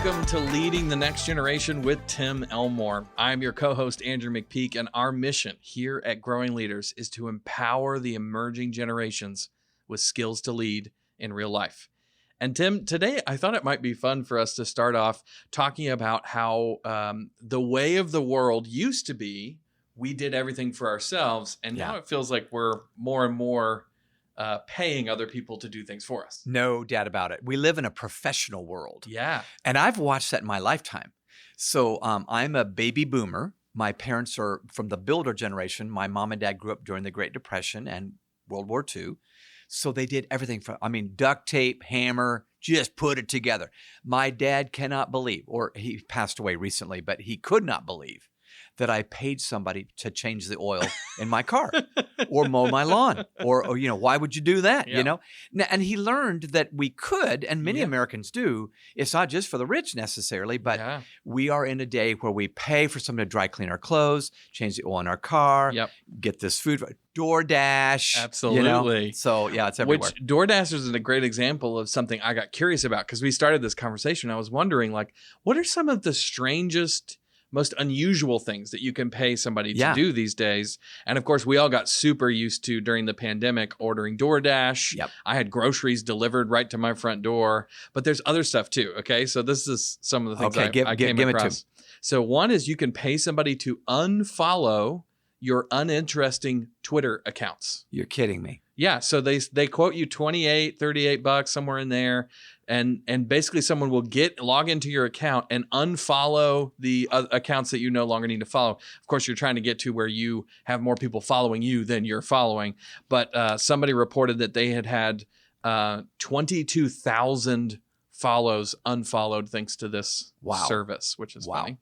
Welcome to Leading the Next Generation with Tim Elmore. I'm your co-host, Andrew McPeak, and our mission here at Growing Leaders is to empower the emerging generations with skills to lead in real life. And Tim, today I thought it might be fun for us to start off talking about how the way of the world used to be, we did everything for ourselves, and now it feels like we're more and more paying other people to do things for us. No doubt about it. We live in a professional world. Yeah. And I've watched that in my lifetime. So I'm a baby boomer. My parents are from the builder generation. My mom and dad grew up during the Great Depression and World War II. So they did everything duct tape, hammer, just put it together. My dad cannot believe, or he passed away recently, but he could not believe that I paid somebody to change the oil in my car or mow my lawn or why would you do that? Yeah. And he learned that we could, and many Americans do. It's not just for the rich necessarily, but we are in a day where we pay for someone to dry clean our clothes, change the oil in our car, get this food, DoorDash. Absolutely. So it's everywhere. Which DoorDash is a great example of something I got curious about because we started this conversation. I was wondering, what are some of the strangest, most unusual things that you can pay somebody to do these days? And of course, we all got super used to during the pandemic ordering DoorDash. Yep. I had groceries delivered right to my front door, but there's other stuff too. Okay. So this is some of the things I came across. So one is you can pay somebody to unfollow your uninteresting Twitter accounts. You're kidding me. Yeah. So they quote you $28, $38, somewhere in there. And basically someone will log into your account and unfollow the accounts that you no longer need to follow. Of course, you're trying to get to where you have more people following you than you're following. But somebody reported that they had 22,000 follows unfollowed thanks to this service, which is funny.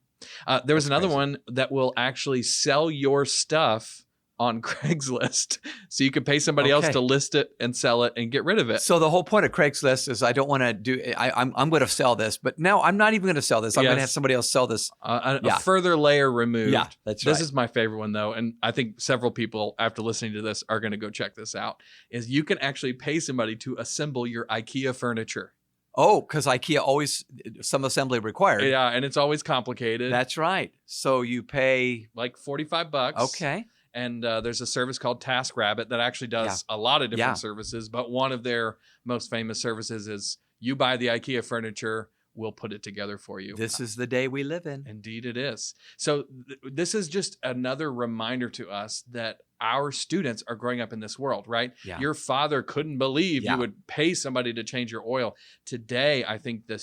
There was another one that will actually sell your stuff on Craigslist. So you can pay somebody else to list it and sell it and get rid of it. So the whole point of Craigslist is I don't want to do, I'm going to sell this, but now I'm not even going to sell this. I'm going to have somebody else sell this. A further layer removed. Yeah, that's right. This is my favorite one though. And I think several people after listening to this are going to go check this out, is you can actually pay somebody to assemble your IKEA furniture. Oh, because IKEA always, some assembly required. Yeah, and it's always complicated. That's right. So you pay like $45. Okay. And there's a service called TaskRabbit that actually does a lot of different services. But one of their most famous services is you buy the IKEA furniture, we'll put it together for you. This is the day we live in. Indeed it is. So this is just another reminder to us that our students are growing up in this world, right? Yeah. Your father couldn't believe you would pay somebody to change your oil. Today, I think the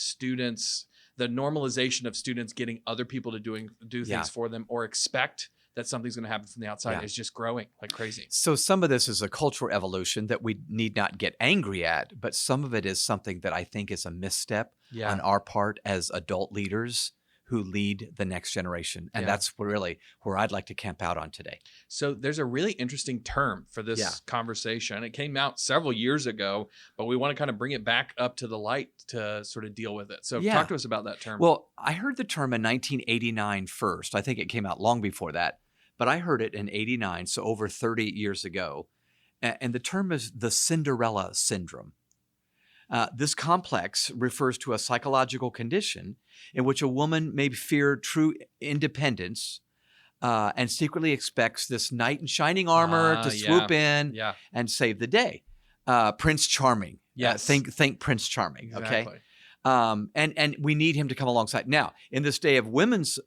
normalization of students getting other people to do things for them or expect that something's going to happen from the outside is just growing like crazy. So some of this is a cultural evolution that we need not get angry at, but some of it is something that I think is a misstep on our part as adult leaders who lead the next generation. And that's really where I'd like to camp out on today. So there's a really interesting term for this conversation. It came out several years ago, but we want to kind of bring it back up to the light to sort of deal with it. So talk to us about that term. Well, I heard the term in 1989 first. I think it came out long before that, but I heard it in 89, so over 30 years ago. And the term is the Cinderella Syndrome. This complex refers to a psychological condition in which a woman may fear true independence and secretly expects this knight in shining armor to swoop in and save the day. Prince Charming. Yes. Think Prince Charming. Exactly. Okay. And we need him to come alongside. Now, in this day of women's,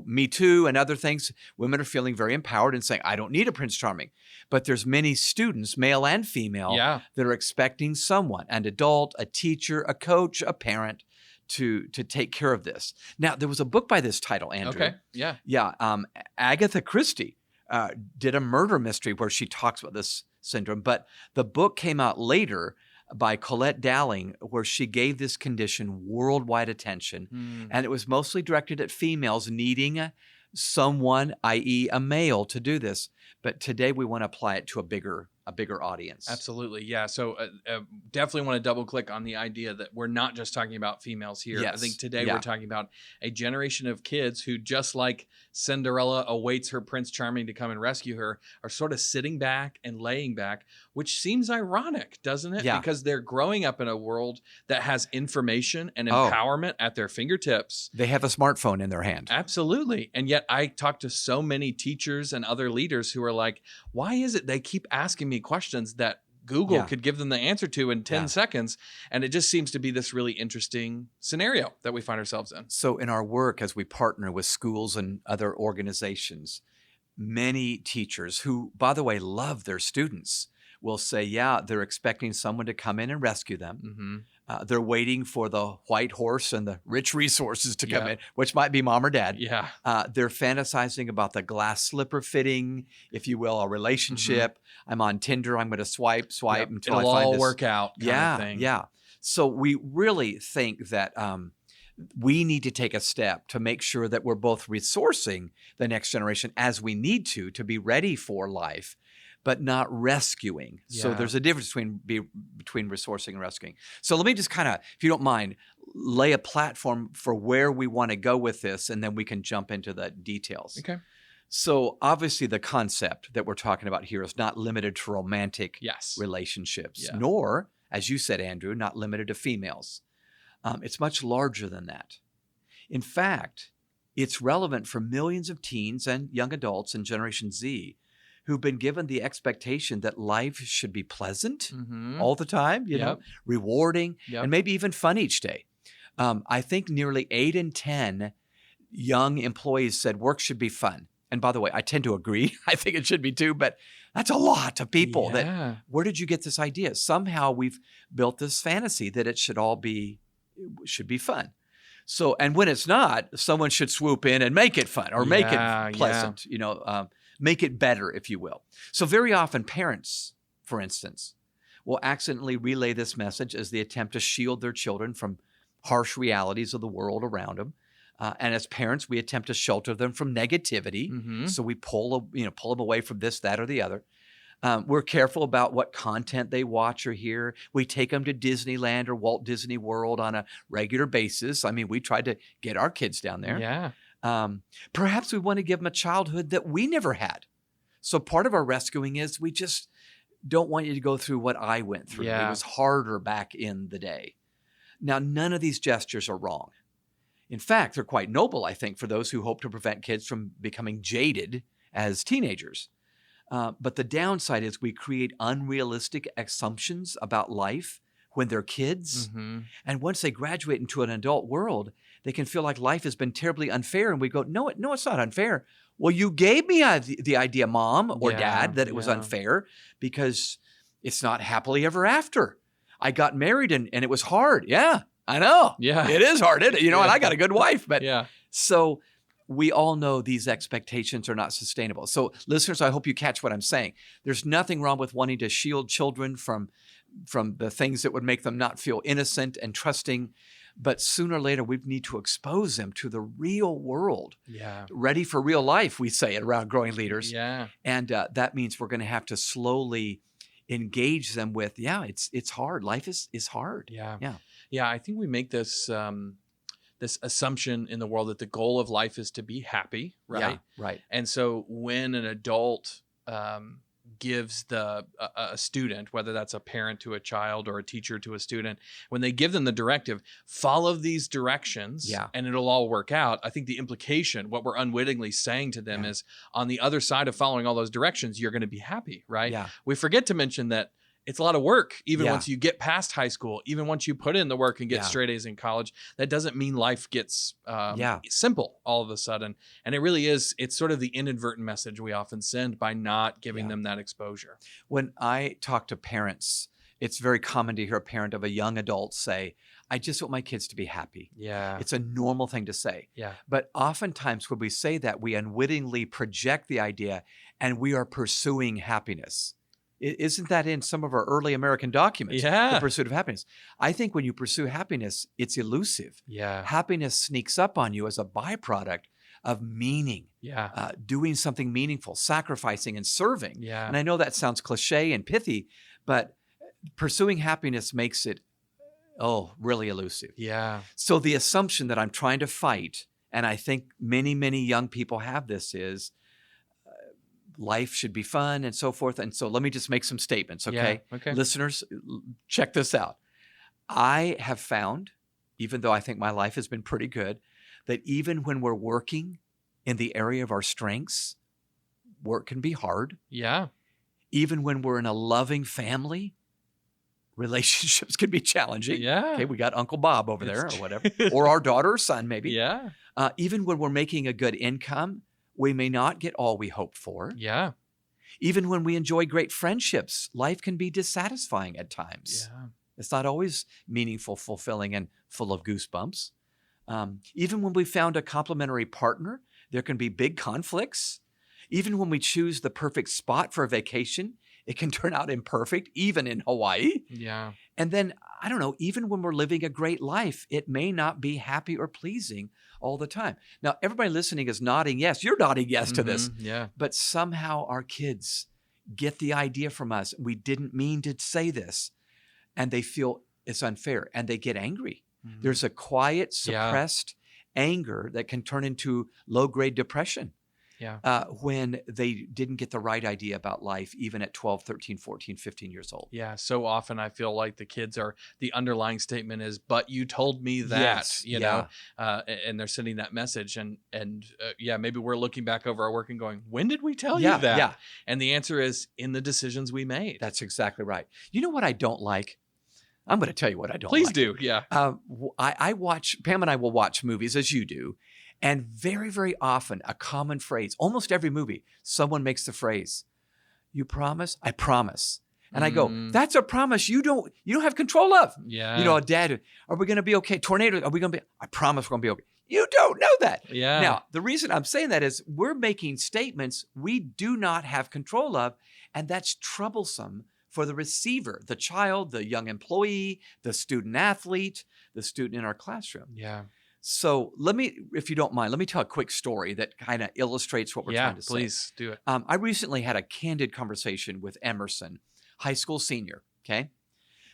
Me Too and other things, women are feeling very empowered and saying, I don't need a Prince Charming. But there's many students, male and female, that are expecting someone, an adult, a teacher, a coach, a parent, to take care of this. Now, there was a book by this title, Andrew. Okay, yeah. Yeah, Agatha Christie did a murder mystery where she talks about this syndrome, but the book came out later by Colette Dowling, where she gave this condition worldwide attention. And it was mostly directed at females needing someone, i.e. a male, to do this. But today we want to apply it to a bigger audience. Absolutely. Yeah. So definitely want to double click on the idea that we're not just talking about females here. I Yes. think today Yeah. we're talking about a generation of kids who, just like Cinderella awaits her Prince Charming to come and rescue her, are sort of sitting back and laying back, which seems ironic, doesn't it? Yeah. Because they're growing up in a world that has information and Oh. empowerment at their fingertips. They have a smartphone in their hand. Absolutely. And yet I talk to so many teachers and other leaders who are like, why is it they keep asking me questions that Google Yeah. could give them the answer to in 10 Yeah. seconds? And it just seems to be this really interesting scenario that we find ourselves in. So in our work, as we partner with schools and other organizations, many teachers who, by the way, love their students will say, yeah, they're expecting someone to come in and rescue them. Mm-hmm. They're waiting for the white horse and the rich resources to come Yeah. in, which might be mom or dad. Yeah. They're fantasizing about the glass slipper fitting, if you will, a relationship. I'm on Tinder. I'm going to swipe Yep. until It'll I find all this. work out kind Yeah, of thing. yeah. So we really think that we need to take a step to make sure that we're both resourcing the next generation as we need to be ready for life, but not rescuing. So Yeah. there's a difference between resourcing and rescuing. So let me just kind of, if you don't mind, lay a platform for where we want to go with this, and then we can jump into the details. Okay. So obviously the concept that we're talking about here is not limited to romantic Yes. relationships, Yeah. nor, as you said, Andrew, not limited to females. It's much larger than that. In fact, it's relevant for millions of teens and young adults in Generation Z who've been given the expectation that life should be pleasant Mm-hmm. all the time, you know, Yep. rewarding, Yep. and maybe even fun each day. I think nearly 8 in 10 young employees said work should be fun. And by the way, I tend to agree. I think it should be too, but that's a lot of people. Yeah. Where did you get this idea? Somehow we've built this fantasy that it should be fun. So, and when it's not, someone should swoop in and make it fun or make Yeah, it pleasant, you know, make it better, if you will. So very often parents, for instance, will accidentally relay this message as they attempt to shield their children from harsh realities of the world around them. And as parents, we attempt to shelter them from negativity. Mm-hmm. So we pull them away from this, that, or the other. We're careful about what content they watch or hear. We take them to Disneyland or Walt Disney World on a regular basis. I mean, we tried to get our kids down there. Yeah. Perhaps we want to give them a childhood that we never had. So part of our rescuing is we just don't want you to go through what I went through. Yeah. It was harder back in the day. Now, none of these gestures are wrong. In fact, they're quite noble, I think, for those who hope to prevent kids from becoming jaded as teenagers. But the downside is we create unrealistic assumptions about life when they're kids. Mm-hmm. And once they graduate into an adult world, they can feel like life has been terribly unfair. And we go, no, it's not unfair. Well, you gave me the idea, Mom or Yeah, Dad, that it was yeah. unfair because it's not happily ever after. I got married and it was hard. Yeah, I know. Yeah. It is hard, isn't it? You know, and Yeah. I got a good wife. But Yeah. so we all know these expectations are not sustainable. So listeners, I hope you catch what I'm saying. There's nothing wrong with wanting to shield children from the things that would make them not feel innocent and trusting. But sooner or later, we need to expose them to the real world, Yeah. ready for real life, we say it around Growing Leaders. Yeah. And that means we're going to have to slowly engage them with, it's hard. Life is hard. Yeah. Yeah. Yeah. I think we make this this assumption in the world that the goal of life is to be happy, right? Yeah, right. And so when an adult gives a student, whether that's a parent to a child or a teacher to a student, when they give them the directive, follow these directions Yeah. and it'll all work out. I think the implication, what we're unwittingly saying to them Yeah. is on the other side of following all those directions, you're going to be happy, right? Yeah. We forget to mention that it's a lot of work, even Yeah. once you get past high school, even once you put in the work and get Yeah. straight A's in college. That doesn't mean life gets Yeah. simple all of a sudden. And it really is, it's sort of the inadvertent message we often send by not giving Yeah. them that exposure. When I talk to parents, it's very common to hear a parent of a young adult say, I just want my kids to be happy. Yeah. It's a normal thing to say. Yeah. But oftentimes when we say that, we unwittingly project the idea and we are pursuing happiness. Isn't that in some of our early American documents? Yeah. The pursuit of happiness. I think when you pursue happiness, it's elusive. Yeah. Happiness sneaks up on you as a byproduct of meaning, doing something meaningful, sacrificing and serving. Yeah. And I know that sounds cliche and pithy, but pursuing happiness makes it, really elusive. Yeah. So the assumption that I'm trying to fight, and I think many, many young people have this, is life should be fun and so forth. And so let me just make some statements, okay? Yeah. Okay. Listeners, check this out. I have found, even though I think my life has been pretty good, that even when we're working in the area of our strengths, work can be hard. Yeah. Even when we're in a loving family, relationships can be challenging. Yeah. Okay, we got Uncle Bob over there or whatever, or our daughter or son maybe. Yeah. Even when we're making a good income, we may not get all we hope for. Yeah. Even when we enjoy great friendships, life can be dissatisfying at times. Yeah. It's not always meaningful, fulfilling, and full of goosebumps. Even when we found a complementary partner, there can be big conflicts. Even when we choose the perfect spot for a vacation, it can turn out imperfect, even in Hawaii. Yeah. And then, I don't know, even when we're living a great life, it may not be happy or pleasing all the time. Now, everybody listening is nodding yes. You're nodding yes to this. Yeah. But somehow our kids get the idea from us. We didn't mean to say this. And they feel it's unfair and they get angry. Mm-hmm. There's a quiet, suppressed anger that can turn into low-grade depression. Yeah. When they didn't get the right idea about life, even at 12, 13, 14, 15 years old. Yeah. So often I feel like the underlying statement is, but you told me that, Yes. you know, and they're sending that message. And maybe we're looking back over our work and going, when did we tell you that? Yeah. And the answer is in the decisions we made. That's exactly right. You know what I don't like? I'm going to tell you what I don't Please like. do. Yeah. Pam and I will watch movies as you do. And very, very often, a common phrase, almost every movie, someone makes the phrase, "You promise?" "I promise." And I go, "That's a promise you don't have control of." Yeah. You know, a dad, "Are we going to be okay? Tornado, are we going to be?" "I promise we're going to be okay." You don't know that. Yeah. Now, the reason I'm saying that is we're making statements we do not have control of, and that's troublesome for the receiver, the child, the young employee, the student athlete, the student in our classroom. Yeah. So if you don't mind, let me tell a quick story that kind of illustrates what we're trying to say. Please do it. I recently had a candid conversation with Emerson, high school senior, okay?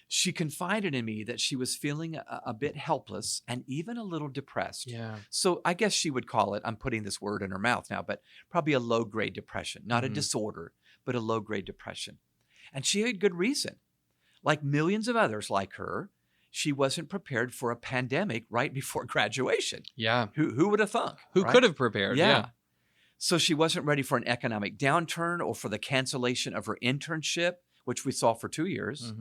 She confided in me that she was feeling a bit helpless and even a little depressed. Yeah. So I guess she would call it, I'm putting this word in her mouth now, but probably a low-grade depression, not a disorder, but a low-grade depression. And she had good reason. Like millions of others like her, she wasn't prepared for a pandemic right before graduation. Yeah. Who would have thunk? Who right? could have prepared? Yeah. So she wasn't ready for an economic downturn or for the cancellation of her internship, which we saw for 2 years.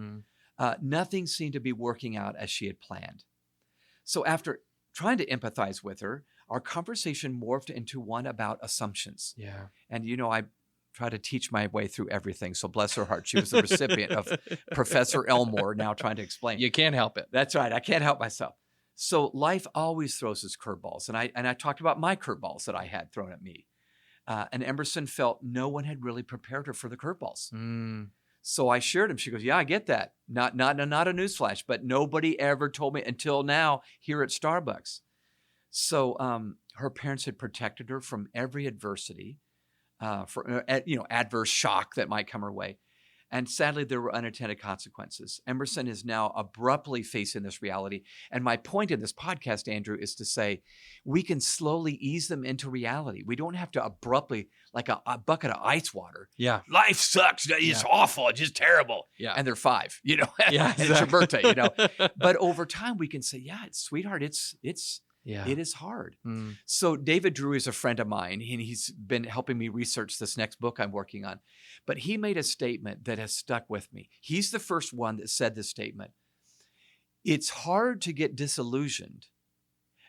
Nothing seemed to be working out as she had planned. So after trying to empathize with her, our conversation morphed into one about assumptions. Yeah. And, you know, I try to teach my way through everything. So bless her heart. She was the recipient of Professor Elmore now trying to explain. You can't help it. That's right. I can't help myself. So life always throws us curveballs. And I talked about my curveballs that I had thrown at me. And Emerson felt no one had really prepared her for the curveballs. So I shared him. She goes, "Yeah, I get that. Not a newsflash, but nobody ever told me until now here at Starbucks." So her parents had protected her from every adversity, adverse shock that might come her way. And sadly, there were unintended consequences. Emerson is now abruptly facing this reality. And my point in this podcast, Andrew, is to say we can slowly ease them into reality. We don't have to abruptly, like a bucket of ice water. Yeah. Life sucks. It's awful. It's just terrible. Yeah. And they're 5, Yeah. And it's your birthday, But over time, we can say, yeah, sweetheart, it is hard. So David Drew is a friend of mine, and he's been helping me research this next book I'm working on. But he made a statement that has stuck with me. He's the first one that said this statement. It's hard to get disillusioned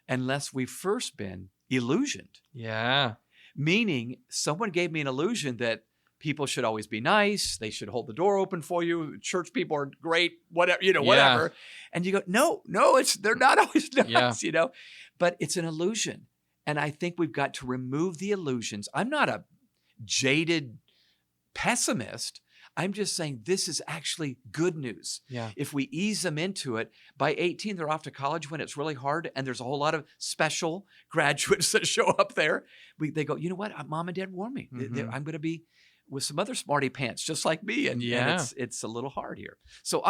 unless we've first been illusioned. Yeah. Meaning someone gave me an illusion that people should always be nice. They should hold the door open for you. Church people are great, whatever, whatever. And you go, no, they're not always nice, but it's an illusion. And I think we've got to remove the illusions. I'm not a jaded pessimist. I'm just saying this is actually good news. Yeah. If we ease them into it, by 18, they're off to college when it's really hard. And there's a whole lot of special graduates that show up there. They go, you know what? Mom and dad warned me. Mhm. I'm going to be with some other smarty pants just like me. And Yeah. it's a little hard here. So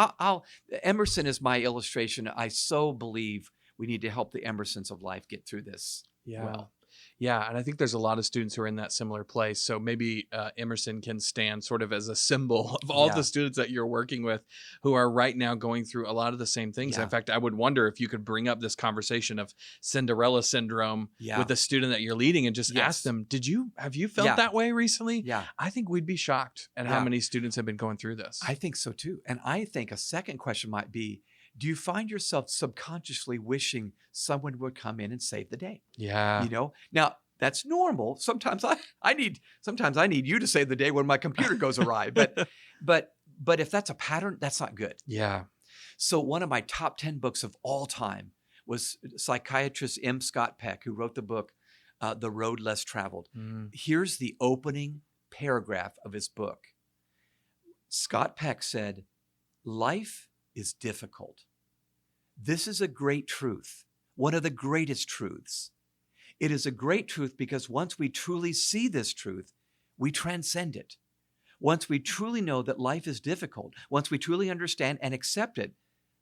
Emerson is my illustration. I so believe we need to help the Emersons of life get through this. Yeah. Well, Yeah. And I think there's a lot of students who are in that similar place. So maybe Emerson can stand sort of as a symbol of all Yeah. the students that you're working with who are right now going through a lot of the same things. Yeah. In fact, I would wonder if you could bring up this conversation of Cinderella Syndrome Yeah. with the student that you're leading and just Yes. ask them, have you felt Yeah. that way recently? yeah. I think we'd be shocked at how Yeah. many students have been going through this. I think so too. And I think a second question might be, do you find yourself subconsciously wishing someone would come in and save the day? Yeah. Now that's normal. Sometimes I need you to save the day when my computer goes awry. But if that's a pattern, that's not good. Yeah. So one of my top 10 books of all time was psychiatrist M. Scott Peck, who wrote the book, The Road Less Traveled. Mm. Here's the opening paragraph of his book. Scott Peck said, "Life is difficult. This is a great truth, one of the greatest truths. It is a great truth because once we truly see this truth, we transcend it. Once we truly know that life is difficult, once we truly understand and accept it,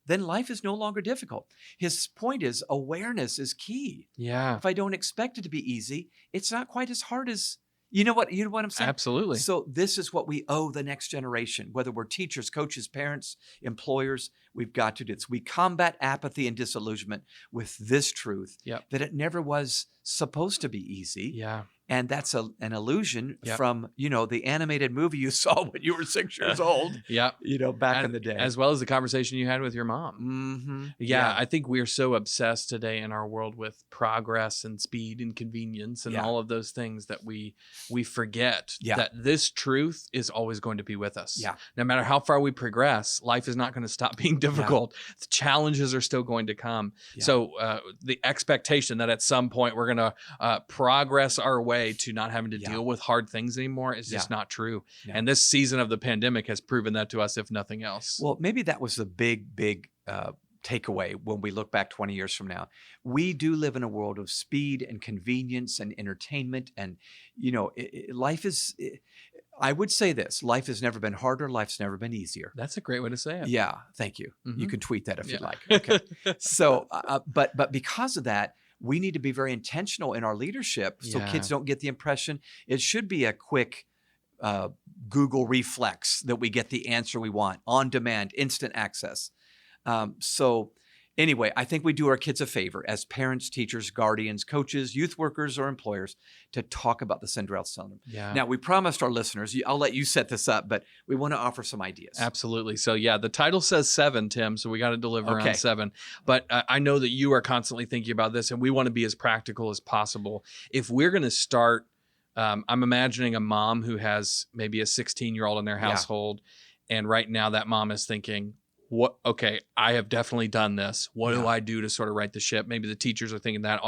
then life is no longer difficult." His point is awareness is key. Yeah. If I don't expect it to be easy, it's not quite as hard as, you know what I'm saying? Absolutely. So this is what we owe the next generation, whether we're teachers, coaches, parents, employers. We've got to do this. We combat apathy and disillusionment with this truth Yep. that it never was supposed to be easy. Yeah. And that's an illusion Yep. from, the animated movie you saw when you were 6 years old, Yeah. back in the day. As well as the conversation you had with your mom. Mm-hmm. Yeah, I think we're so obsessed today in our world with progress and speed and convenience and Yeah. all of those things that we forget Yeah. that this truth is always going to be with us. Yeah. No matter how far we progress, life is not going to stop being difficult. The challenges are still going to come. Yeah. So the expectation that at some point we're going to progress our way to not having to Yeah. deal with hard things anymore is just not true. Yeah. And this season of the pandemic has proven that to us, if nothing else. Well, maybe that was the big takeaway when we look back 20 years from now. We do live in a world of speed and convenience and entertainment. And, life is, I would say this, life has never been harder. Life's never been easier. That's a great way to say it. Yeah. Thank you. You Mhm. can tweet that if you'd Yeah. like. Okay. So, but because of that, we need to be very intentional in our leadership so Yeah. kids don't get the impression it should be a quick Google reflex that we get the answer we want on demand, instant access. So anyway, I think we do our kids a favor as parents, teachers, guardians, coaches, youth workers, or employers to talk about the Cinderella Syndrome. Yeah. Now, we promised our listeners, I'll let you set this up, but we want to offer some ideas. Absolutely. So yeah, the title says 7, Tim, so we got to deliver Okay. on 7. But I know that you are constantly thinking about this and we want to be as practical as possible. If we're going to start, I'm imagining a mom who has maybe a 16-year-old in their Yeah. household. And right now that mom is thinking, okay, I have definitely done this. What do Yeah. I do to sort of right the ship? Maybe the teachers are thinking that.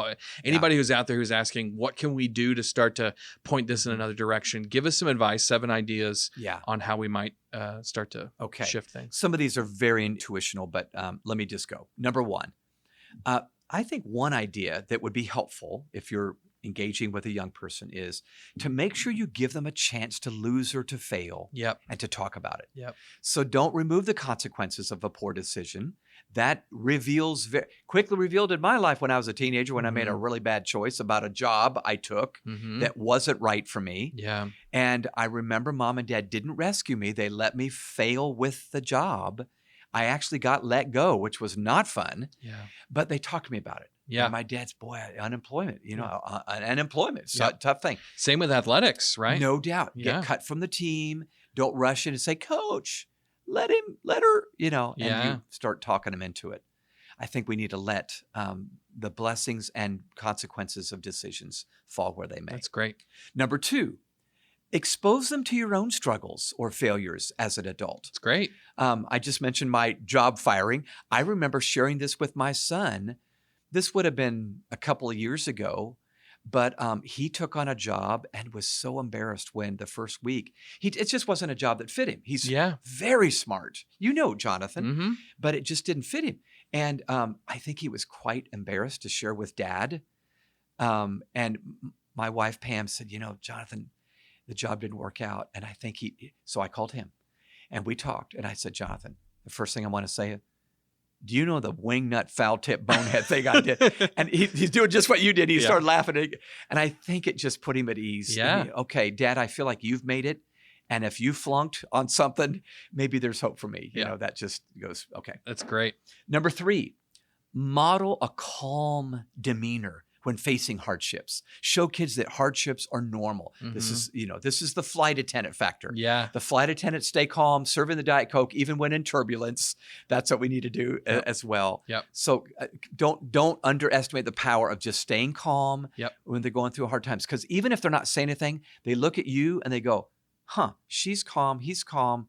Anybody who's out there who's asking, what can we do to start to point this in another direction? Give us some advice, 7 ideas Yeah. on how we might start to Okay. shift things. Some of these are very intuitional, but let me just go. Number one, I think one idea that would be helpful if you're engaging with a young person is to make sure you give them a chance to lose or to fail Yep. and to talk about it. Yep. So don't remove the consequences of a poor decision. That quickly revealed in my life when I was a teenager, when I made a really bad choice about a job I took Mhm. that wasn't right for me. Yeah. And I remember mom and dad didn't rescue me. They let me fail with the job. I actually got let go, which was not fun, Yeah. but they talked to me about it. Yeah. And my dad's, unemployment, unemployment, it's Yeah. a tough thing. Same with athletics, right? No doubt. Yeah. Get cut from the team. Don't rush in and say, coach, let her, and Yeah. you start talking them into it. I think we need to let the blessings and consequences of decisions fall where they may. That's great. Number 2, expose them to your own struggles or failures as an adult. It's great. I just mentioned my job firing. I remember sharing this with my son. This would have been a couple of years ago. But he took on a job and was so embarrassed when the first week, it just wasn't a job that fit him. He's Yeah. very smart. You know, Jonathan, Mm-hmm. but it just didn't fit him. And I think he was quite embarrassed to share with Dad. My wife, Pam, said, Jonathan, the job didn't work out. And I think so I called him and we talked. And I said, Jonathan, the first thing I want to say, do you know the wingnut foul tip bonehead thing I did? And he's doing just what you did. He started laughing. And I think it just put him at ease. Yeah. Okay, Dad, I feel like you've made it. And if you flunked on something, maybe there's hope for me. You know, that just goes, okay. That's great. Number 3, model a calm demeanor when facing hardships. Show kids that hardships are normal. Mm-hmm. This is the flight attendant factor. Yeah. The flight attendants stay calm, serving the Diet Coke, even when in turbulence. That's what we need to do as well. Yep. So don't underestimate the power of just staying calm Yep. when they're going through hard times. Because even if they're not saying anything, they look at you and they go, she's calm, he's calm.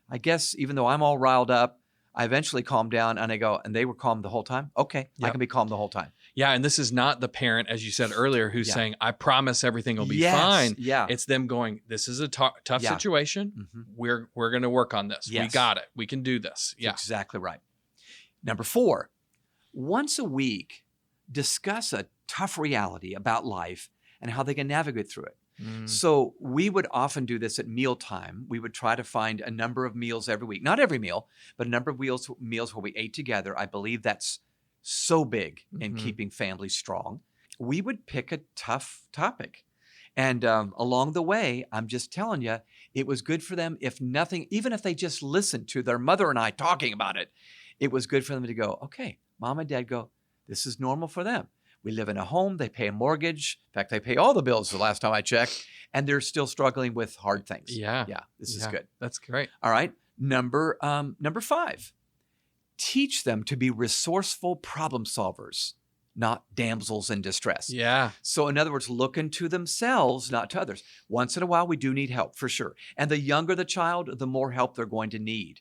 I guess even though I'm all riled up, I eventually calmed down and they were calm the whole time. Okay, I can be calm the whole time. Yeah, and this is not the parent, as you said earlier, who's saying, I promise everything will be fine. Yeah. It's them going, this is a tough situation. Mm-hmm. We're going to work on this. Yes. We got it. We can do this. Yeah. That's exactly right. Number 4, once a week, discuss a tough reality about life and how they can navigate through it. So we would often do this at mealtime. We would try to find a number of meals every week. Not every meal, but a number of meals where we ate together. I believe that's so big in keeping families strong. We would pick a tough topic. And along the way, I'm just telling you, it was good for them. If nothing, even if they just listened to their mother and I talking about it, it was good for them to go, okay, Mom and Dad go, this is normal for them. We live in a home. They pay a mortgage. In fact, they pay all the bills the last time I checked, and they're still struggling with hard things. Yeah. This is good. That's great. All right. Number 5, teach them to be resourceful problem solvers, not damsels in distress. Yeah. So in other words, looking to themselves, not to others. Once in a while, we do need help for sure. And the younger the child, the more help they're going to need.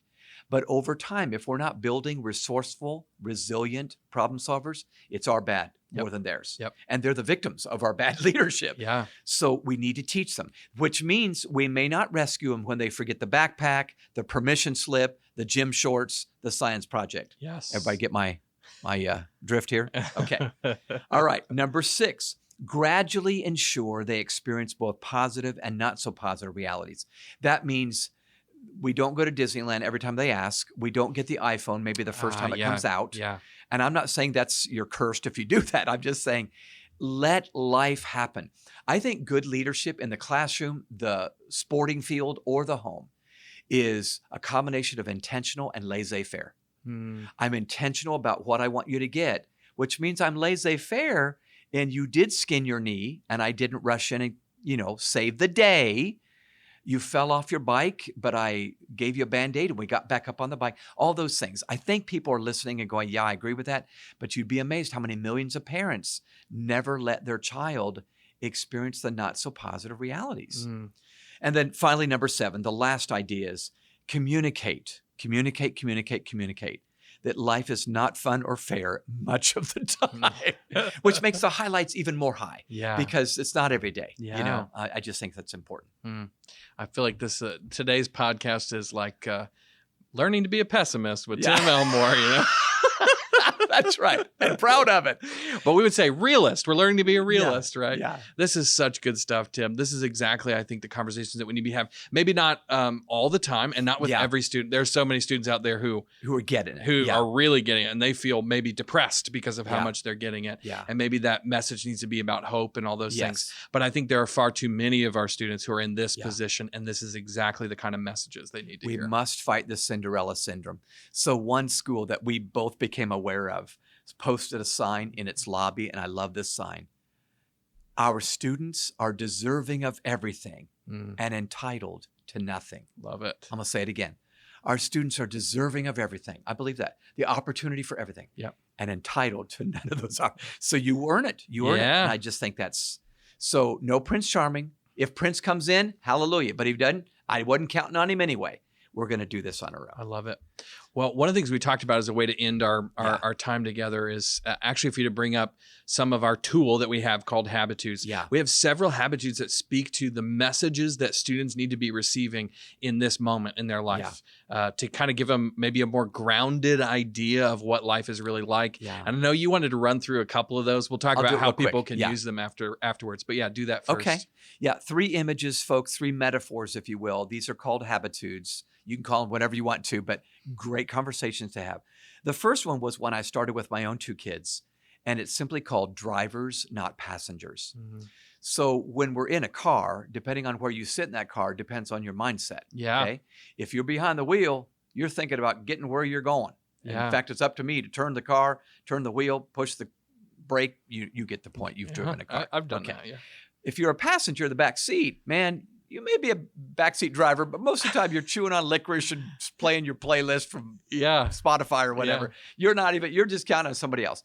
But over time, if we're not building resourceful, resilient problem solvers, it's our bad more than theirs. Yep. And they're the victims of our bad leadership. Yeah. So we need to teach them, which means we may not rescue them when they forget the backpack, the permission slip, the gym shorts, the science project. Yes. Everybody get my drift here? Okay. All right. Number 6, gradually ensure they experience both positive and not so positive realities. That means we don't go to Disneyland every time they ask. We don't get the iPhone maybe the first time it comes out. Yeah. And I'm not saying you're cursed if you do that. I'm just saying let life happen. I think good leadership in the classroom, the sporting field, or the home is a combination of intentional and laissez-faire. I'm intentional about what I want you to get, which means I'm laissez-faire and you did skin your knee and I didn't rush in and, save the day. You fell off your bike, but I gave you a Band-Aid and we got back up on the bike. All those things. I think people are listening and going, yeah, I agree with that. But you'd be amazed how many millions of parents never let their child experience the not so positive realities. And then finally, number 7, the last idea is communicate. Communicate. That life is not fun or fair much of the time, which makes the highlights even more high. Yeah. Because it's not every day. Yeah. I just think that's important. I feel like this today's podcast is like learning to be a pessimist with Tim Elmore, That's right. And proud of it. But we would say realist. We're learning to be a realist, right? Yeah. This is such good stuff, Tim. This is exactly, I think, the conversations that we need to be having. Maybe not all the time and not with every student. There's so many students out there who are getting it. Who are really getting it. And they feel maybe depressed because of how much they're getting it. Yeah. And maybe that message needs to be about hope and all those things. But I think there are far too many of our students who are in this position. And this is exactly the kind of messages they need to hear. We must fight the Cinderella Syndrome. So one school that we both became aware of posted a sign in its lobby, and I love this sign. Our students are deserving of everything and entitled to nothing. Love it. I'm going to say it again. Our students are deserving of everything. I believe that. The opportunity for everything. Yep. And entitled to none of those. So you earn it. You earn it. And I just think that's, so no Prince Charming. If Prince comes in, hallelujah. But if he doesn't, I wasn't counting on him anyway. We're going to do this on our own. I love it. Well, one of the things we talked about as a way to end our Yeah. our time together is actually for you to bring up some of our tool that we have called Habitudes. Yeah. We have several Habitudes that speak to the messages that students need to be receiving in this moment in their life, to kind of give them maybe a more grounded idea of what life is really like. Yeah. And I know you wanted to run through a couple of those. We'll talk I'll do about it how real quick. people can Yeah. use them afterwards. But yeah, do that first. Okay. Yeah. 3 images, folks, 3 metaphors, if you will. These are called habitudes. You can call them whatever you want to, but great conversations to have. The first one was when I started with my own 2 kids, and it's simply called drivers, not passengers. Mhm. So when we're in a car, depending on where you sit in that car, depends on your mindset. Yeah. Okay. If you're behind the wheel, you're thinking about getting where you're going. And Yeah. in fact, it's up to me to turn the car, turn the wheel, push the brake. You get the point. You've driven a car. I've done Okay. that. Yeah. If you're a passenger in the back seat, man, you may be a backseat driver, but most of the time you're chewing on licorice and playing your playlist from Yeah. Spotify or whatever. You're just counting on somebody else.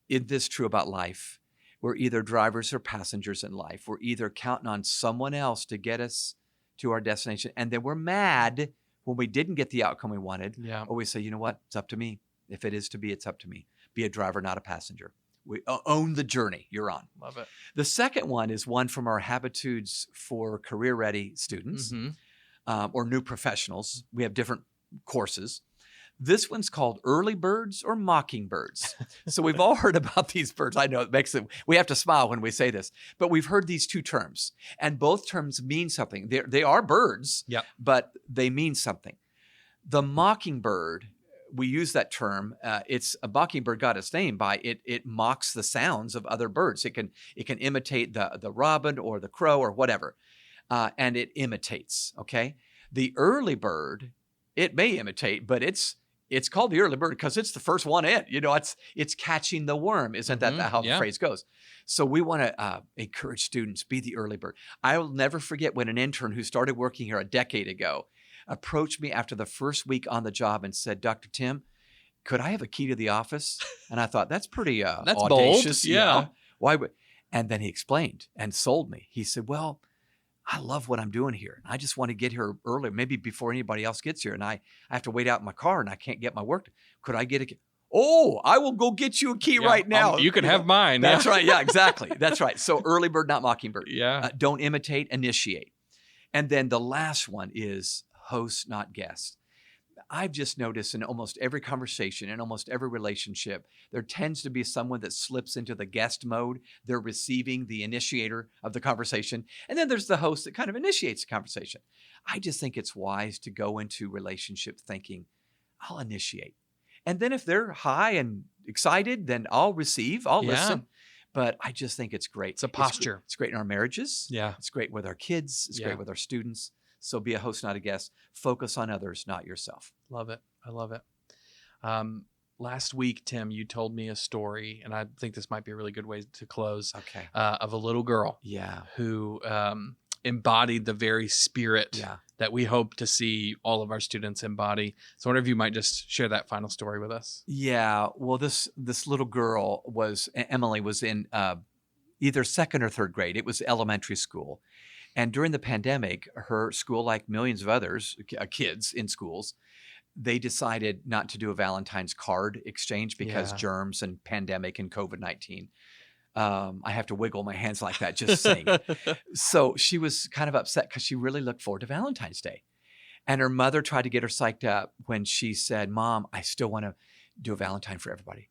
Is this true about life? We're either drivers or passengers in life. We're either counting on someone else to get us to our destination, and then we're mad when we didn't get the outcome we wanted, Yeah. or we say, you know what, it's up to me. If it is to be, it's up to me. Be a driver, not a passenger. We own the journey you're on. Love it. The second one is one from our Habitudes for career-ready students Mhm. or new professionals. We have different courses. This one's called early birds or mockingbirds. So we've all heard about these birds. I know we have to smile when we say this, but we've heard these 2 terms, and both terms mean something. They are birds, Yep. but they mean something. The mockingbird, we use that term. It's a mockingbird got its name by it mocks the sounds of other birds. It can imitate the robin or the crow or whatever, and it imitates. Okay, the early bird, it may imitate, but it's called the early bird because it's the first one in. It's catching the worm. Isn't that how the phrase goes? So we want to encourage students, be the early bird. I will never forget when an intern who started working here a decade ago approached me after the first week on the job and said, Dr. Tim, could I have a key to the office? And I thought, that's pretty That's audacious. bold. Yeah. Why would? And then he explained and sold me. He said, well, I love what I'm doing here. I just want to get here early, maybe before anybody else gets here. And I have to wait out in my car and I can't get my work. Could I get a key? Oh, I will go get you a key right now. You can have mine. That's right. Yeah, exactly. That's right. So early bird, not mockingbird. Yeah. Don't imitate, initiate. And then the last one is host, not guest. I've just noticed in almost every conversation, in almost every relationship, there tends to be someone that slips into the guest mode. They're receiving, the initiator of the conversation. And then there's the host that kind of initiates the conversation. I just think it's wise to go into relationship thinking, I'll initiate. And then if they're high and excited, then I'll receive, I'll listen. But I just think it's great. It's a posture. It's great in our marriages. Yeah. It's great with our kids. It's great with our students. So be a host, not a guest. Focus on others, not yourself. Love it. I love it. Last week, Tim, you told me a story, and I think this might be a really good way to close, Okay. of a little girl who embodied the very spirit that we hope to see all of our students embody. So I wonder if you might just share that final story with us. Yeah. Well, this little girl Emily was in either 2nd or 3rd grade. It was elementary school. And during the pandemic, her school, like millions of others, kids in schools, they decided not to do a Valentine's card exchange because germs and pandemic and COVID-19. I have to wiggle my hands like that just saying it. So she was kind of upset because she really looked forward to Valentine's Day. And her mother tried to get her psyched up when she said, Mom, I still want to do a Valentine for everybody.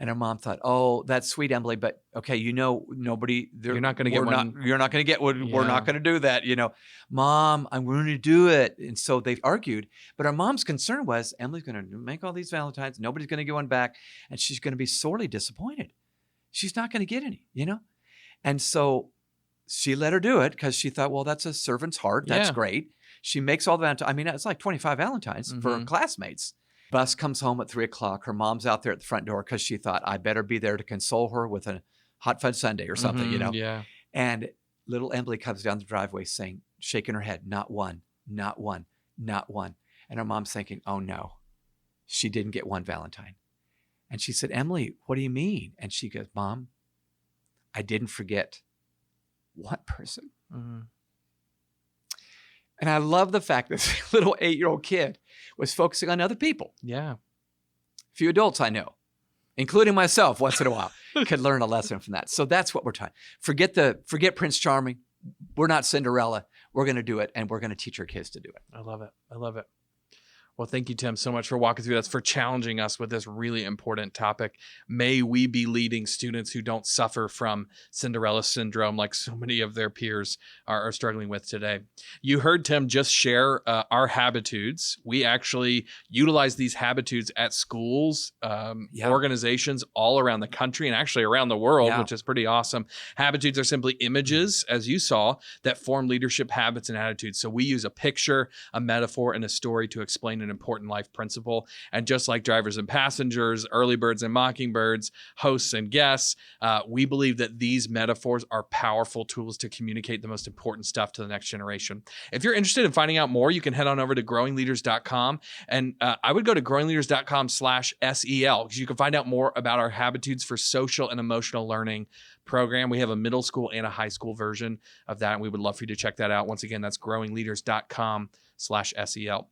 And her mom thought, oh, that's sweet, Emily, but okay, nobody. You're not going to get one. You're not going to get one. We're not going to do that. Mom, I'm going to do it. And so they argued. But our mom's concern was Emily's going to make all these Valentines. Nobody's going to get one back. And she's going to be sorely disappointed. She's not going to get any, And so she let her do it because she thought, well, that's a servant's heart. That's great. She makes all the Valentines. I mean, it's like 25 Valentines for her classmates. Bus comes home at 3:00. Her mom's out there at the front door because she thought, I better be there to console her with a hot fudge sundae or something, Yeah. And little Emily comes down the driveway shaking her head, not one, not one, not one. And her mom's thinking, oh no, she didn't get one Valentine. And she said, Emily, what do you mean? And she goes, Mom, I didn't forget one person. Mm-hmm. And I love the fact that this little 8-year-old kid was focusing on other people. Yeah. Few adults I know, including myself once in a while, could learn a lesson from that. So that's what we're trying. Forget Prince Charming. We're not Cinderella. We're going to do it, and we're going to teach our kids to do it. I love it. I love it. Well, thank you, Tim, so much for walking through this, for challenging us with this really important topic. May we be leading students who don't suffer from Cinderella syndrome like so many of their peers are struggling with today. You heard Tim just share our habitudes. We actually utilize these habitudes at schools, organizations all around the country and actually around the world, which is pretty awesome. Habitudes are simply images, as you saw, that form leadership habits and attitudes. So we use a picture, a metaphor, and a story to explain an important life principle. And just like drivers and passengers, early birds and mockingbirds, hosts and guests, we believe that these metaphors are powerful tools to communicate the most important stuff to the next generation. If you're interested in finding out more, you can head on over to growingleaders.com. And I would go to growingleaders.com/SEL because you can find out more about our Habitudes for Social and Emotional Learning program. We have a middle school and a high school version of that, and we would love for you to check that out. Once again, that's growingleaders.com/SEL.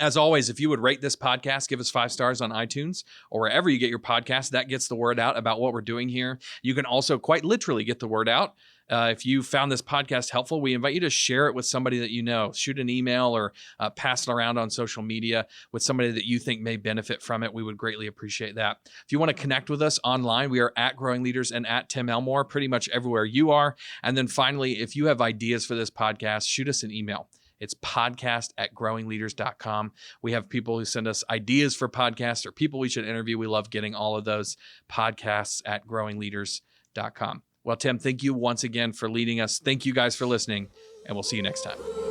As always, if you would rate this podcast, give us 5 stars on iTunes or wherever you get your podcast. That gets the word out about what we're doing here. You can also quite literally get the word out. If you found this podcast helpful, we invite you to share it with somebody that you know. Shoot an email or pass it around on social media with somebody that you think may benefit from it. We would greatly appreciate that. If you want to connect with us online, we are at Growing Leaders and at Tim Elmore, pretty much everywhere you are. And then finally, if you have ideas for this podcast, shoot us an email. It's podcast@growingleaders.com. We have people who send us ideas for podcasts or people we should interview. We love getting all of those. Podcasts@growingleaders.com. Well, Tim, thank you once again for leading us. Thank you guys for listening, and we'll see you next time.